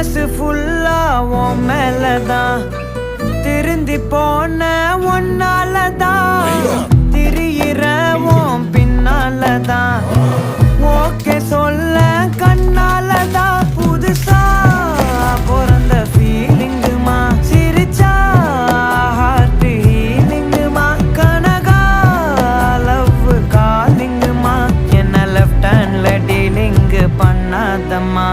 மனசு ஃபுல்லா உன் மேலதான் திருந்தி போன ஒன்னாலதான் திரியிற உன் பின்னாலதான் ஓகே சொல்ல கண்ணாலதான் புதுசா பிறந்த ஃபீலிங்குமா சிரிச்சா ஹார்ட் ஹீலிங்குமா கனகா லவ் காலிங்குமா என்ன லெஃப்ட் ஹேண்ட்ல டீலிங் பண்ணாதம்மா